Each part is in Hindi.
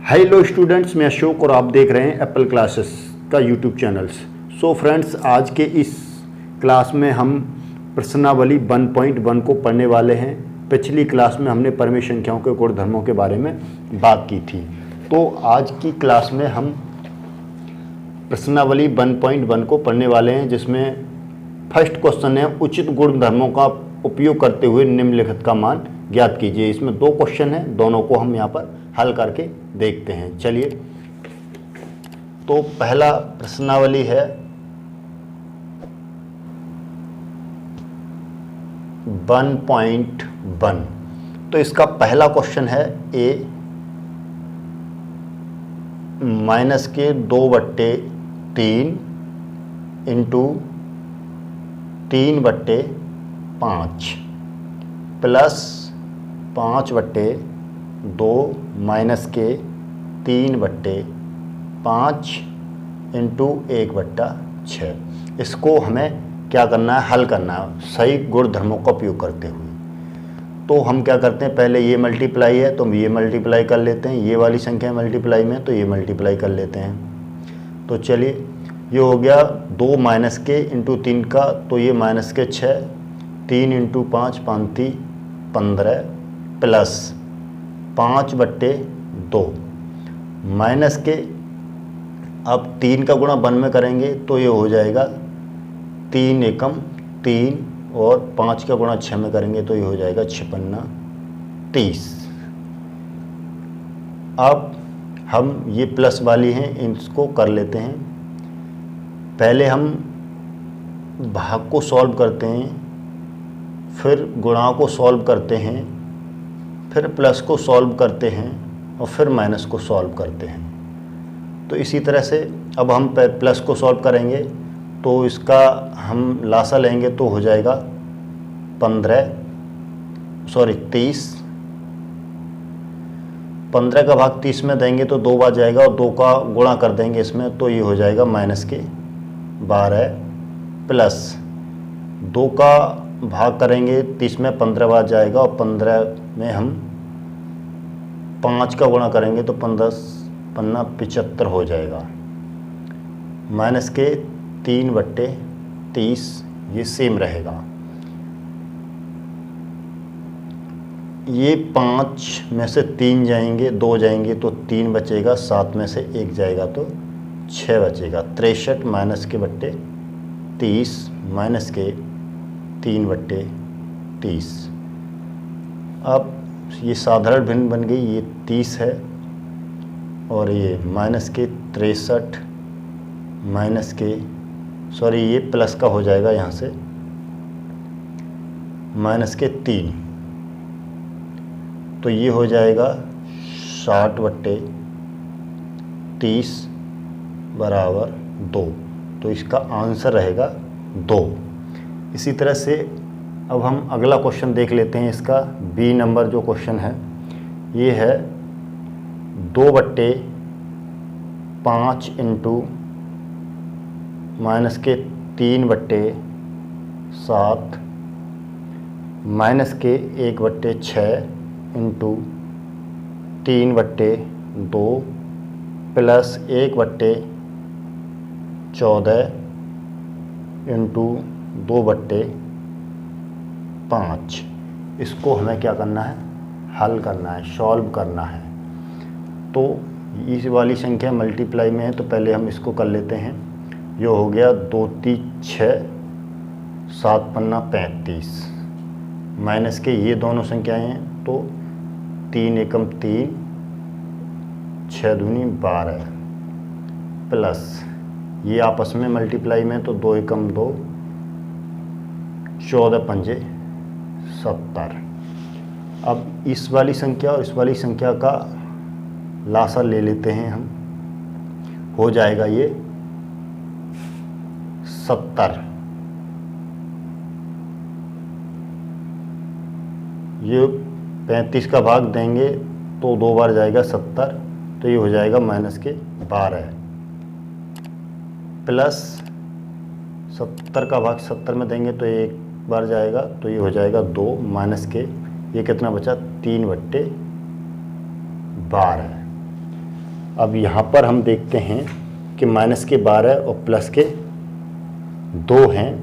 हेलो स्टूडेंट्स, मैं अशोक और आप देख रहे हैं एप्पल क्लासेस का यूट्यूब चैनल्स। सो फ्रेंड्स, आज के इस क्लास में हम प्रश्नावली 1.1 को पढ़ने वाले हैं। पिछली क्लास में हमने परिमेय संख्याओं के गुणधर्मों के बारे में बात की थी। तो आज की क्लास में हम प्रश्नावली 1.1 को पढ़ने वाले हैं, जिसमें फर्स्ट क्वेश्चन है उचित गुणधर्मों का उपयोग करते हुए निम्नलिखित का मान ज्ञात कीजिए। इसमें दो क्वेश्चन हैं, दोनों को हम यहाँ पर हल करके देखते हैं। चलिए, तो पहला प्रश्नावली है 1.1। तो इसका पहला क्वेश्चन है ए माइनस के 2/3 इंटू 3/5 प्लस 5/2 माइनस के 3/5 इंटू 1/6। इसको हमें क्या करना है, हल करना है सही गुणधर्मों का उपयोग करते हुए। तो हम क्या करते हैं, पहले ये मल्टीप्लाई है तो हम ये मल्टीप्लाई कर लेते हैं, ये वाली संख्या मल्टीप्लाई में तो ये मल्टीप्लाई कर लेते हैं। तो चलिए, ये हो गया 2 माइनस के इंटू 3 का, तो ये माइनस के 6, 3 इंटू 5 5 15 प्लस 5/2 माइनस के, अब 3 का गुणा 1 में करेंगे तो ये हो जाएगा 3 एकम 3 और 5 का गुणा 6 में करेंगे तो ये हो जाएगा 56 30। अब हम ये प्लस वाली हैं, इसको कर लेते हैं। पहले हम भाग को सॉल्व करते हैं, फिर गुणा को सॉल्व करते हैं, फिर प्लस को सॉल्व करते हैं और फिर माइनस को सॉल्व करते हैं। तो इसी तरह से अब हम प्लस को सॉल्व करेंगे तो इसका हम लासा लेंगे तो हो जाएगा 30। 15 का भाग 30 में देंगे तो 2 बार जाएगा और 2 का गुणा कर देंगे इसमें तो ये हो जाएगा माइनस के 12 प्लस 2 का भाग करेंगे 30 में 15 बार जाएगा और 15 में हम 5 का गुणा करेंगे तो 75 हो जाएगा। माइनस के 3/30 ये सेम रहेगा। ये 5 में से 3 जाएंगे, 2 जाएंगे तो 3 बचेगा, 7 में से 1 जाएगा तो 6 बचेगा। 63 माइनस के बट्टे 30 माइनस के 3/30। अब ये साधारण भिन्न बन गई, ये 30 है और ये माइनस के 63 माइनस के ये प्लस का हो जाएगा यहाँ से माइनस के 3, तो ये हो जाएगा 60/30 बराबर 2। तो इसका आंसर रहेगा 2। इसी तरह से अब हम अगला क्वेश्चन देख लेते हैं। इसका बी नंबर जो क्वेश्चन है ये है 2/5 इंटू माइनस के 3/7 माइनस के 1/6 इंटू 3/2 प्लस 1/14 इंटू 2/5। इसको हमें क्या करना है, हल करना है, सॉल्व करना है। तो इस वाली संख्या मल्टीप्लाई में है तो पहले हम इसको कर लेते हैं। ये हो गया 2 3 6 7 पन्ना 35 माइनस के ये दोनों संख्याएं हैं तो 3 एकम 3 6 दूनी 12 प्लस ये आपस में मल्टीप्लाई में तो 2 एकम 2 14 पंजे 70। अब इस वाली संख्या और इस वाली संख्या का लासा ले लेते हैं हम, हो जाएगा ये 70। ये 35 का भाग देंगे तो 2 बार जाएगा 70, तो ये हो जाएगा माइनस के 12 प्लस 70 का भाग 70 में देंगे तो 1 बार जाएगा तो ये हो जाएगा 2 माइनस के ये कितना बचा 3/12। अब यहाँ पर हम देखते हैं कि माइनस के 12 और प्लस के 2 हैं,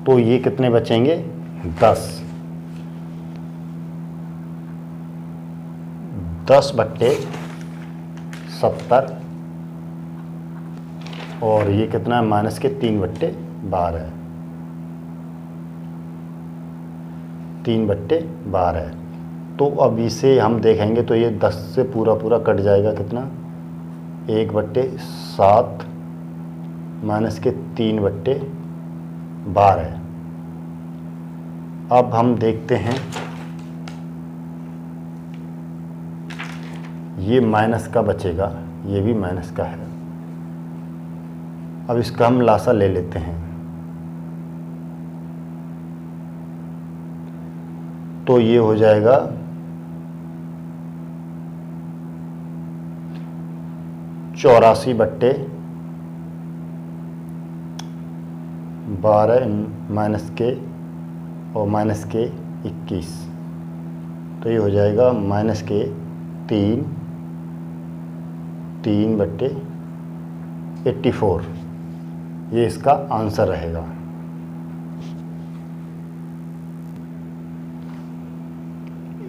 तो ये कितने बचेंगे 10। 10/70 और ये कितना है माइनस के 3/12, 3/12। तो अब इसे हम देखेंगे तो ये 10 से पूरा पूरा कट जाएगा, कितना 1/7 माइनस के 3/12। अब हम देखते हैं ये माइनस का बचेगा, ये भी माइनस का है। अब इसका हम लासा ले लेते हैं, तो ये हो जाएगा 84/12 माइनस के और माइनस के 21, तो ये हो जाएगा माइनस के 3/84। ये इसका आंसर रहेगा।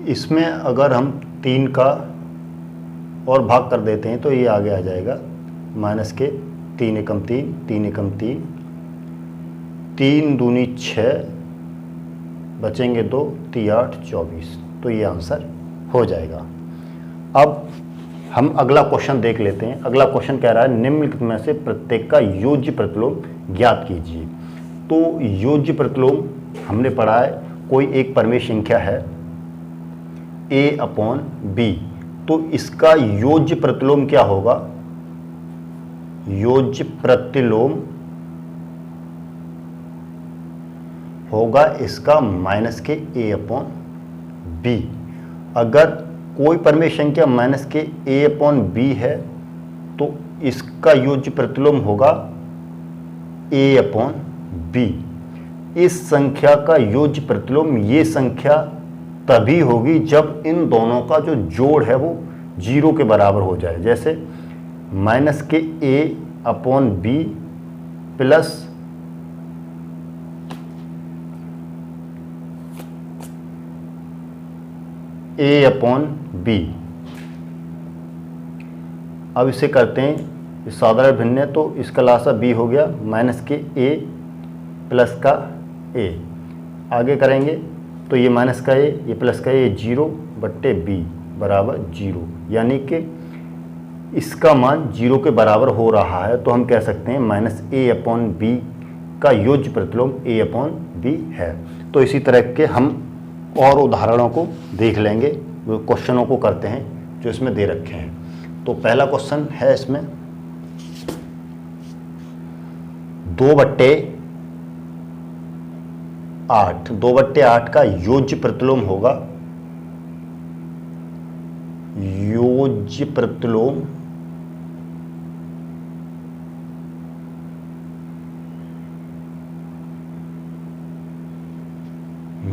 इसमें अगर हम 3 का और भाग कर देते हैं तो ये आगे आ जाएगा माइनस के 3 एकम 3, 3 एकम 3, 3 दूनी 6, बचेंगे 2, 3 8 24, तो ये आंसर हो जाएगा। अब हम अगला क्वेश्चन देख लेते हैं। अगला क्वेश्चन कह रहा है निम्नलिखित में से प्रत्येक का योज्य प्रतिलोम ज्ञात कीजिए। तो योज्य प्रतिलोम हमने पढ़ा है, कोई एक परिमेय संख्या है a/b, तो इसका योज्य प्रतिलोम क्या होगा? योज्य प्रतिलोम होगा इसका माइनस के a/b। अगर कोई परिमेय संख्या माइनस के a/b है तो इसका योज्य प्रतिलोम होगा a/b। इस संख्या का योज्य प्रतिलोम ये संख्या तभी होगी जब इन दोनों का जो जोड़ है वो 0 के बराबर हो जाए। जैसे माइनस के a/b प्लस a/b। अब इसे करते हैं साधारण भिन्न है, तो इसका लासा b हो गया माइनस के a प्लस का a। आगे करेंगे तो ये माइनस का a, ये प्लस का a, 0/b बराबर 0, यानी कि इसका मान 0 के बराबर हो रहा है। तो हम कह सकते हैं माइनस a/b का योज्य प्रतिलोम a/b है। तो इसी तरह के हम और उदाहरणों को देख लेंगे, वो क्वेश्चनों को करते हैं जो इसमें दे रखे हैं। तो पहला क्वेश्चन है इसमें 2/8, 2/8 का योज्य प्रतिलोम होगा, योज्य प्रतिलोम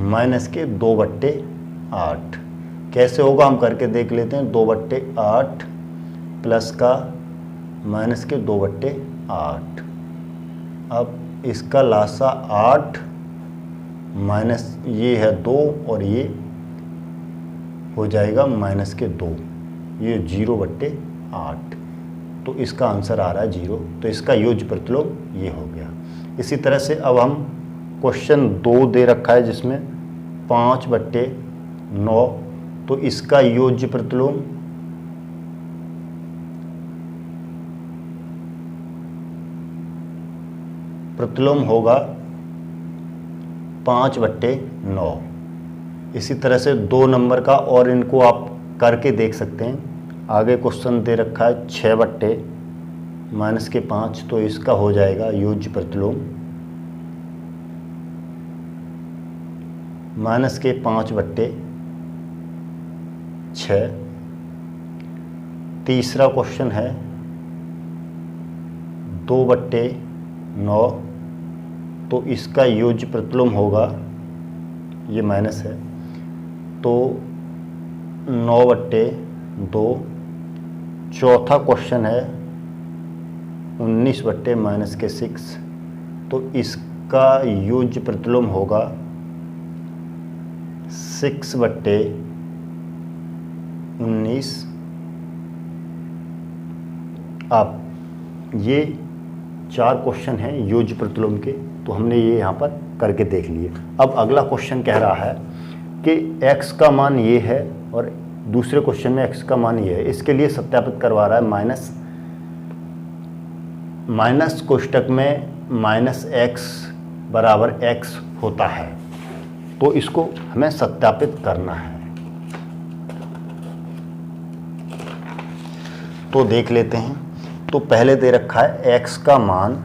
माइनस के 2/8। कैसे होगा हम करके देख लेते हैं। 2/8 प्लस का माइनस के 2/8। अब इसका लासा 8 माइनस ये है 2 और ये हो जाएगा माइनस के 2, ये 0/8। तो इसका आंसर आ रहा है 0। तो इसका योज्य प्रतिलोम ये हो गया। इसी तरह से अब हम क्वेश्चन 2 दे रखा है जिसमें 5/9, तो इसका योज्य प्रतिलोम होगा 5/9। इसी तरह से 2 नंबर का और इनको आप करके देख सकते हैं। आगे क्वेश्चन दे रखा है 6/-5, तो इसका हो जाएगा योज्य प्रतिलोम माइनस के 5/6। तीसरा क्वेश्चन है 2/9, तो इसका योज्य प्रतिलोम होगा, ये माइनस है, तो 9/2 चौथा क्वेश्चन है 19/-6, तो इसका योज्य प्रतिलोम होगा 6/19। अब ये 4 क्वेश्चन हैं योज्य प्रतिलोम के, तो हमने ये यहाँ पर करके देख लिए। अब अगला क्वेश्चन कह रहा है कि x का मान ये है और दूसरे क्वेश्चन में x का मान ये है। इसके लिए सत्यापित करवा रहा है माइनस कोष्टक में -x बराबर x होता है, तो इसको हमें सत्यापित करना है। तो देख लेते हैं। तो पहले दे रखा है x का मान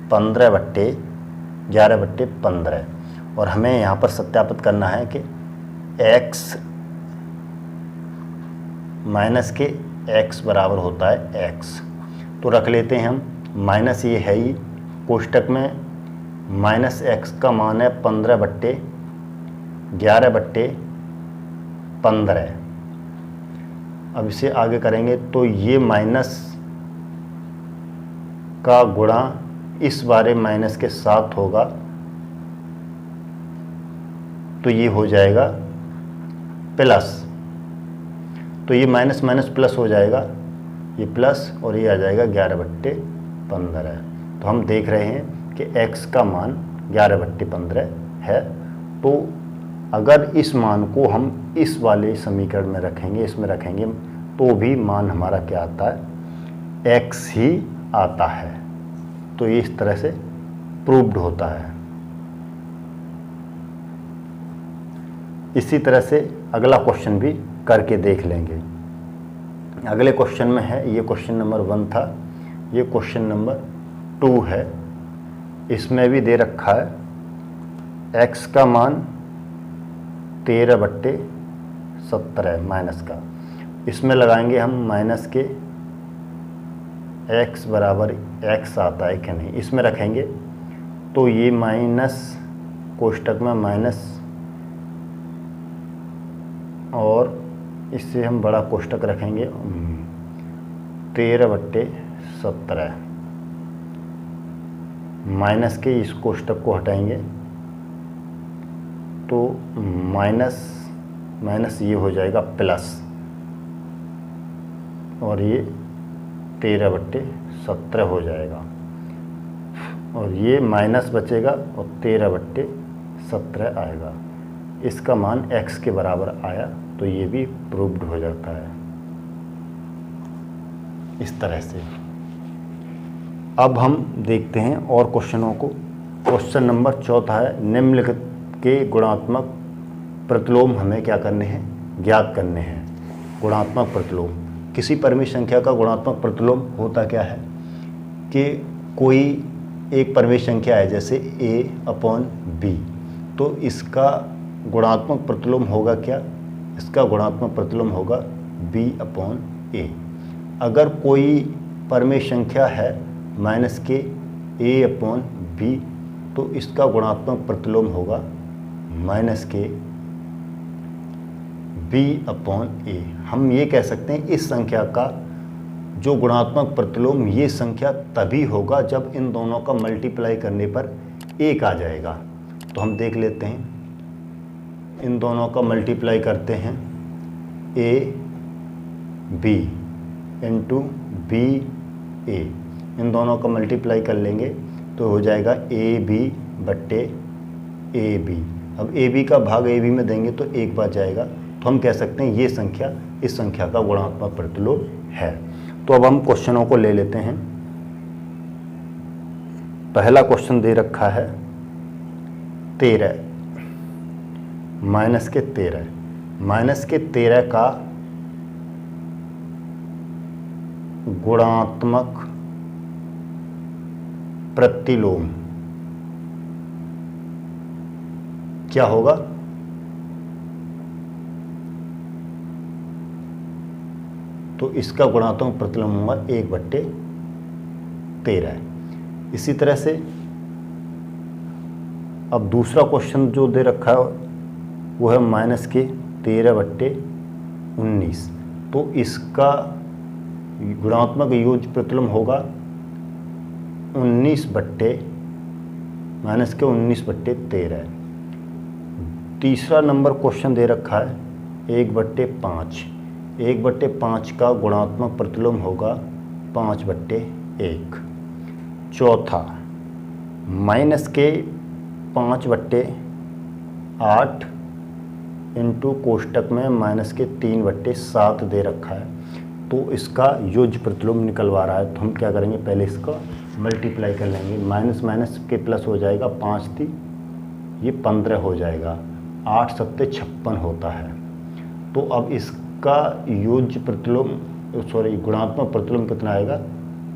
15/11/15 और हमें यहाँ पर सत्यापित करना है कि x माइनस के x बराबर होता है x। तो रख लेते हैं हम, माइनस ये है ही, कोष्टक में -x का मान है 15/11/15। अब इसे आगे करेंगे तो ये माइनस का गुणा इस बारे माइनस के साथ होगा, तो ये हो जाएगा प्लस। तो ये माइनस माइनस प्लस हो जाएगा, ये प्लस और ये आ जाएगा 11/15। तो हम देख रहे हैं कि x का मान 11/15 है। तो अगर इस मान को हम इस वाले समीकरण में रखेंगे, इसमें रखेंगे, तो भी मान हमारा क्या आता है, x ही आता है। तो ये इस तरह से प्रूव्ड होता है। इसी तरह से अगला क्वेश्चन भी करके देख लेंगे। अगले क्वेश्चन में है, ये क्वेश्चन नंबर 1 था, ये क्वेश्चन नंबर 2 है। इसमें भी दे रखा है x का मान 13/17 माइनस का। इसमें लगाएंगे हम माइनस के x बराबर x आता है कि नहीं, इसमें रखेंगे। तो ये माइनस कोष्टक में माइनस और इससे हम बड़ा कोष्टक रखेंगे 13/17। माइनस के इस कोष्टक को हटाएंगे तो माइनस माइनस ये हो जाएगा प्लस, और ये 13/17 हो जाएगा, और ये माइनस बचेगा और 13/17 आएगा। इसका मान x के बराबर आया, तो ये भी प्रूव्ड हो जाता है इस तरह से। अब हम देखते हैं और क्वेश्चनों को। क्वेश्चन नंबर 4 है, निम्नलिखित के गुणात्मक प्रतिलोम हमें क्या करने हैं, ज्ञात करने हैं। गुणात्मक प्रतिलोम, किसी परिमेय संख्या का गुणात्मक प्रतिलोम होता क्या है कि कोई एक परिमेय संख्या है, जैसे a/b, तो इसका गुणात्मक प्रतिलोम होगा क्या, इसका गुणात्मक प्रतिलोम होगा b/a। अगर कोई परिमेय संख्या है माइनस के a/b, तो इसका गुणात्मक प्रतिलोम होगा माइनस के b/a। हम ये कह सकते हैं इस संख्या का जो गुणात्मक प्रतिलोम, ये संख्या तभी होगा जब इन दोनों का मल्टीप्लाई करने पर 1 आ जाएगा। तो हम देख लेते हैं, इन दोनों का मल्टीप्लाई करते हैं, ab इंटू ba, इन दोनों का मल्टीप्लाई कर लेंगे तो हो जाएगा ab/ab। अब ab का भाग ab में देंगे तो 1 बच जाएगा। तो हम कह सकते हैं ये संख्या इस संख्या का गुणात्मक प्रतिलोम है। तो अब हम क्वेश्चनों को ले लेते हैं। पहला क्वेश्चन दे रखा है 13 माइनस के 13 का गुणात्मक प्रतिलोम क्या होगा, तो इसका गुणात्मक प्रतिलोम होगा 1/13। इसी तरह से अब दूसरा क्वेश्चन जो दे रखा है वो है माइनस के 13/19, तो इसका गुणात्मक योज्य प्रतिलोम होगा 19/-13। तीसरा नंबर क्वेश्चन दे रखा है 1/5। 1/5 का गुणात्मक प्रतिलोम होगा 5/1। चौथा -5/8 इंटू कोष्टक में -3/7 दे रखा है। तो इसका योज्य प्रतिलोम निकलवा रहा है, तो हम क्या करेंगे, पहले इसका मल्टीप्लाई कर लेंगे। माइनस माइनस के प्लस हो जाएगा, 5 3 ये 15 हो जाएगा, 8 7 56 होता है। तो अब इसका योज्य प्रतिलोम गुणात्मक प्रतिलोम कितना आएगा,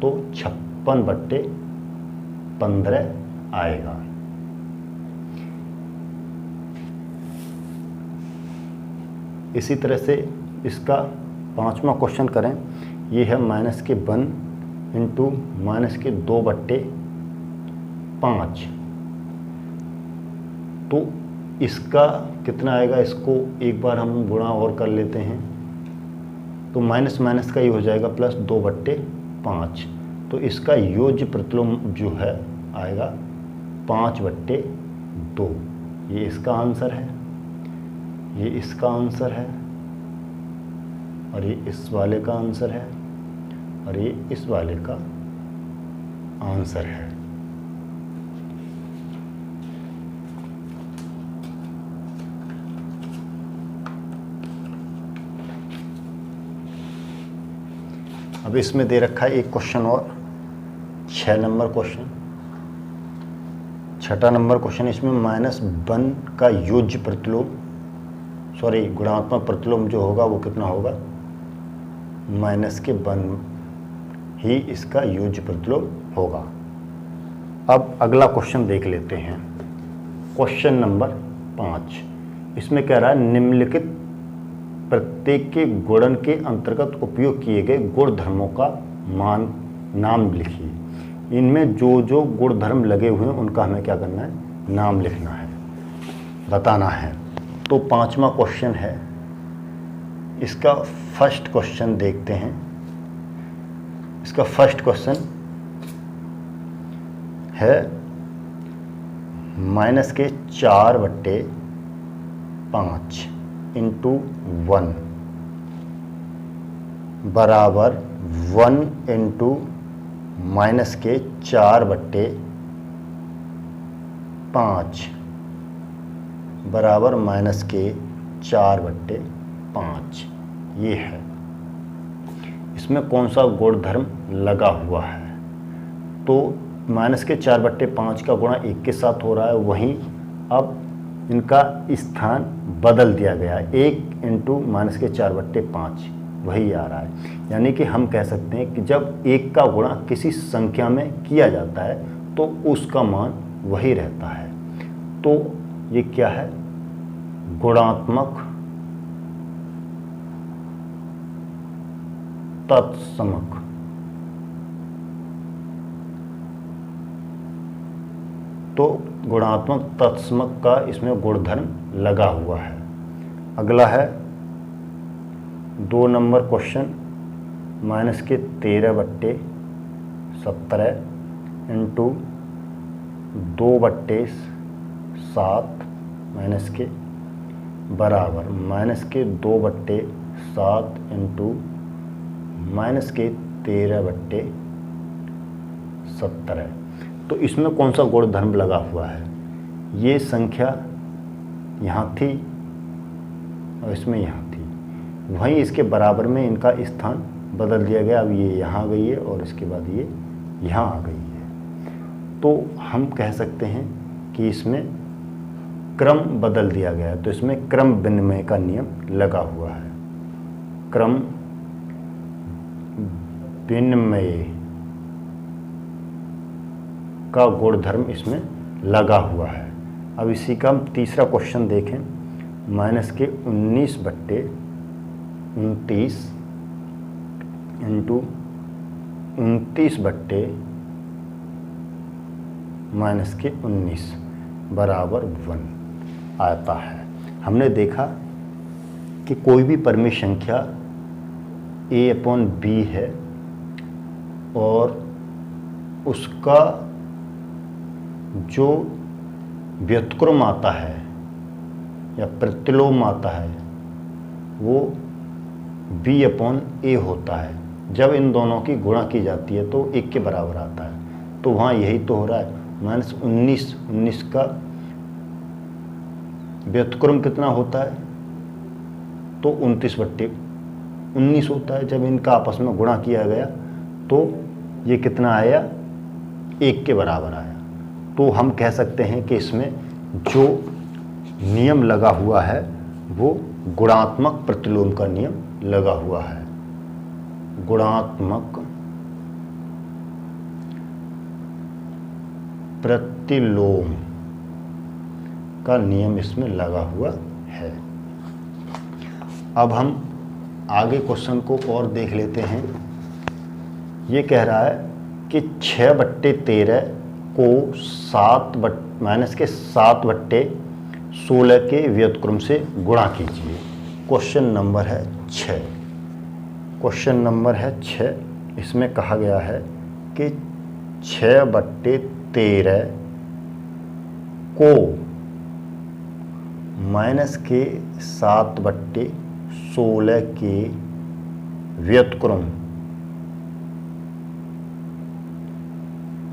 तो 56/15 आएगा। इसी तरह से इसका 5वां क्वेश्चन करें। ये है -1 इंटू -2/5। तो इसका कितना आएगा, इसको एक बार हम गुणा और कर लेते हैं। तो माइनस माइनस का ये हो जाएगा +2/5। तो इसका योज्य प्रतिलोम जो है आएगा 5/2। ये इसका आंसर है, ये इसका आंसर है, और ये इस वाले का आंसर है, और ये इस वाले का आंसर है। अब इसमें दे रखा है एक क्वेश्चन और, 6 नंबर क्वेश्चन। 6ठा नंबर क्वेश्चन, इसमें -1 का योज्य प्रतिलोम गुणात्मक प्रतिलोम जो होगा वो कितना होगा, -1 ही इसका योज्य प्रतिलोम होगा। अब अगला क्वेश्चन देख लेते हैं, क्वेश्चन नंबर 5। इसमें कह रहा है निम्नलिखित प्रत्येक के गुणन के अंतर्गत उपयोग किए गए गुणधर्मों का नाम लिखिए। इनमें जो जो गुणधर्म लगे हुए हैं उनका हमें क्या करना है, नाम लिखना है, बताना है। तो 5वां क्वेश्चन है, इसका फर्स्ट क्वेश्चन देखते हैं। इसका फर्स्ट क्वेश्चन है -4/5 इंटू 1 बराबर 1 इंटू -4/5 बराबर -4/5। ये है, इसमें कौन सा गुणधर्म लगा हुआ है। तो -4/5 का गुणा 1 के साथ हो रहा है, वहीं अब इनका स्थान बदल दिया गया है, 1 इंटू -4/5 वही आ रहा है। यानी कि हम कह सकते हैं कि जब 1 का गुणा किसी संख्या में किया जाता है तो उसका मान वही रहता है। तो ये क्या है, गुणात्मक तत्समक। तो गुणात्मक तत्समक का इसमें गुणधर्म लगा हुआ है। अगला है 2 नंबर क्वेश्चन, -13/17 इंटू 2/7 बराबर -2/7 इंटू -13/17। तो इसमें कौन सा गुणधर्म लगा हुआ है, ये संख्या यहाँ थी और इसमें यहाँ थी, वहीं इसके बराबर में इनका स्थान बदल दिया गया। अब ये यहाँ आ गई है और इसके बाद ये यहाँ आ गई है। तो हम कह सकते हैं कि इसमें क्रम बदल दिया गया है। तो इसमें क्रम विनिमय का नियम लगा हुआ है, क्रम विनिमय का गुणधर्म इसमें लगा हुआ है। अब इसी का हम तीसरा क्वेश्चन देखें, -19/29 इंटू 29/-19 बराबर 1 आता है। हमने देखा कि कोई भी परिमेय संख्या a/b है और उसका जो व्युत्क्रम आता है या प्रतिलोम आता है वो b/a होता है। जब इन दोनों की गुणा की जाती है तो 1 के बराबर आता है। तो वहाँ यही तो हो रहा है, -19 का व्युत्क्रम कितना होता है, तो 29/19 होता है। जब इनका आपस में गुणा किया गया तो ये कितना आया, 1 के बराबर आया। तो हम कह सकते हैं कि इसमें जो नियम लगा हुआ है वो गुणात्मक प्रतिलोम का नियम लगा हुआ है। गुणात्मक प्रतिलोम का नियम इसमें लगा हुआ है। अब हम आगे क्वेश्चन को और देख लेते हैं। ये कह रहा है कि 6/13 को -7/16 के व्युत्क्रम से गुणा कीजिए। क्वेश्चन नंबर है 6। क्वेश्चन नंबर है 6। इसमें कहा गया है कि 6/13 को -7/16 के व्युत्क्रम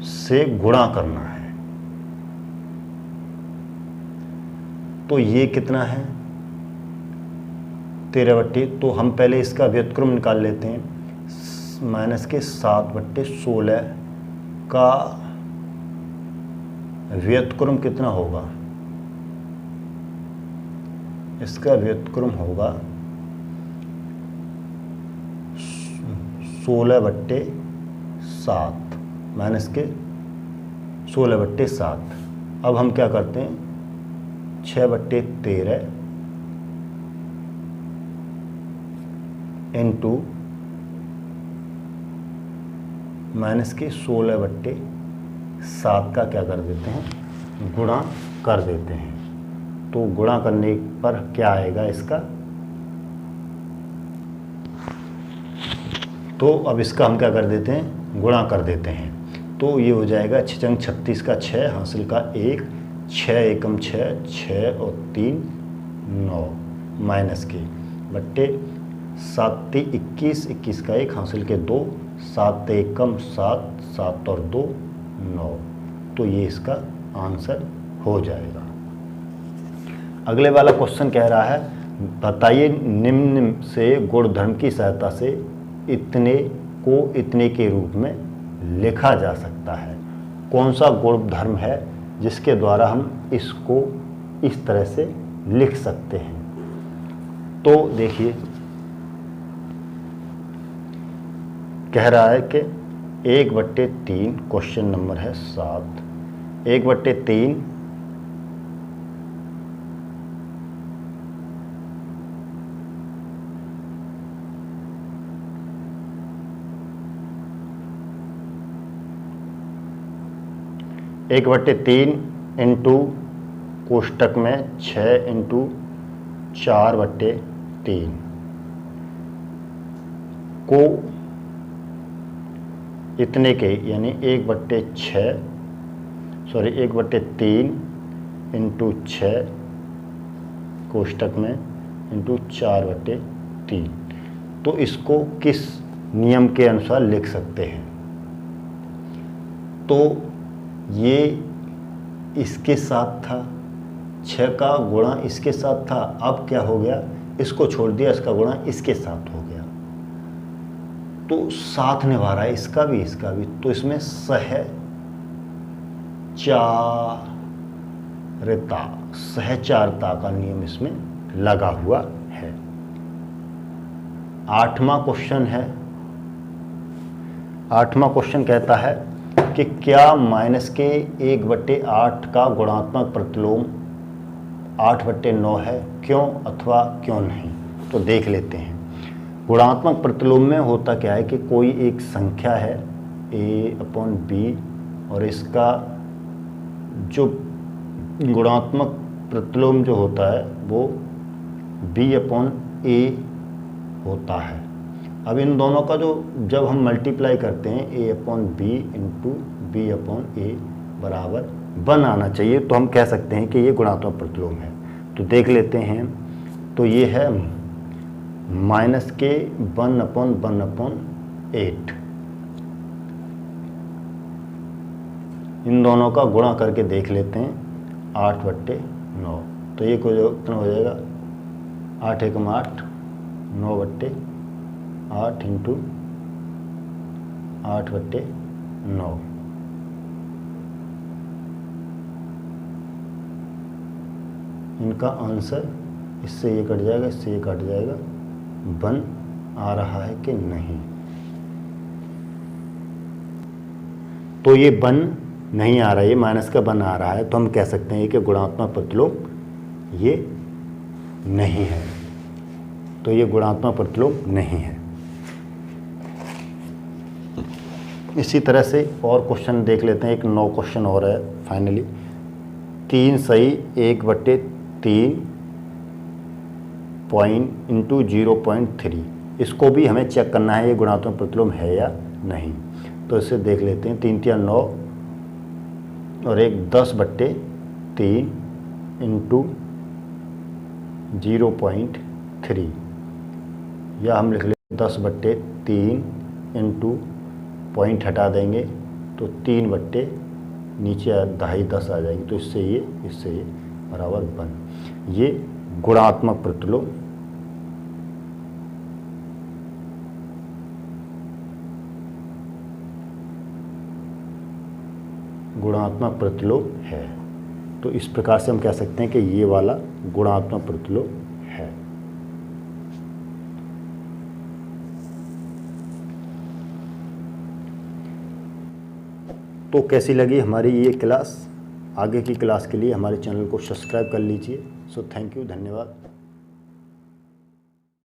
से गुणा करना है। तो ये कितना है, 13/, तो हम पहले इसका व्युत्क्रम निकाल लेते हैं। -7/16 का व्युत्क्रम कितना होगा, इसका व्युत्क्रम होगा 16/7 -16/7। अब हम क्या करते हैं, 6/13 इंटू -16/7 का क्या कर देते हैं, गुणा कर देते हैं। तो गुणा करने पर क्या आएगा इसका, तो अब इसका हम क्या कर देते हैं, गुणा कर देते हैं। तो ये हो जाएगा 6 × 36 का 6 हासिल का 1, 6 एकम 6, 6 और 3 9 माइनस के बट्टे 7 × 21, 21 का 1 हासिल के 2, 7 एकम 7, 7 और 2 9। तो ये इसका आंसर हो जाएगा। अगले वाला क्वेश्चन कह रहा है, बताइए निम्न से गुणधर्म की सहायता से इतने को इतने के रूप में लिखा जा सकता है। कौन सा गुणधर्म है जिसके द्वारा हम इसको इस तरह से लिख सकते हैं। तो देखिए कह रहा है कि 1/3, क्वेश्चन नंबर है 7, 1/3 1/3 इंटू कोष्टक में 6 इंटू 4/3 को इतने के यानी 1/3 इंटू 6 कोष्टक में इंटू 4/3। तो इसको किस नियम के अनुसार लिख सकते हैं। तो ये इसके साथ था, 6 का गुणा इसके साथ था, अब क्या हो गया, इसको छोड़ दिया, इसका गुणा इसके साथ हो गया, तो साथ निभा रहा है इसका भी इसका भी। तो इसमें सहचारता का नियम इसमें लगा हुआ है। 8वां क्वेश्चन है। 8वां क्वेश्चन कहता है कि क्या -1/8 का गुणात्मक प्रतिलोम 8/9 है, क्यों अथवा क्यों नहीं। तो देख लेते हैं। गुणात्मक प्रतिलोम में होता क्या है कि कोई एक संख्या है a/b और इसका जो गुणात्मक प्रतिलोम जो होता है वो b/a होता है। अब इन दोनों का जो जब हम मल्टीप्लाई करते हैं a upon B into B upon A बराबर 1 आना चाहिए, तो हम कह सकते हैं कि ये गुणात्मक प्रतिलोम है। तो देख लेते हैं, तो ये है माइनस के 1/1/8। इन दोनों का गुणा करके देख लेते हैं 8/9। तो ये कितना हो जाएगा, 8 एकम 8, 9/8 इंटू 8/9। इनका आंसर इससे ये कट जाएगा, इससे ये कट जाएगा, 1 आ रहा है कि नहीं। तो ये 1 नहीं आ रहा है, ये माइनस का 1 आ रहा है, तो हम कह सकते हैं कि गुणात्मक प्रतिलोम ये नहीं है। तो ये गुणात्मक प्रतिलोम नहीं है। इसी तरह से और क्वेश्चन देख लेते हैं। एक 9 क्वेश्चन और है फाइनली। 3 सही 1/3 पॉइंट इंटू 0.3, इसको भी हमें चेक करना है ये गुणात्मक प्रतिलोम है या नहीं। तो इसे देख लेते हैं। 3 3 9 और एक 10/3 इंटू 0.3, या हम लिख लेते 10/3 इंटू पॉइंट हटा देंगे तो 3 नीचे 10 आ जाएगी। तो इससे ये बराबर 1। ये गुणात्मक प्रतिलोम है। तो इस प्रकार से हम कह सकते हैं कि ये वाला गुणात्मक प्रतिलोम है। तो कैसी लगी हमारी ये क्लास? आगे की क्लास के लिए हमारे चैनल को सब्सक्राइब कर लीजिए। सो थैंक यू, धन्यवाद।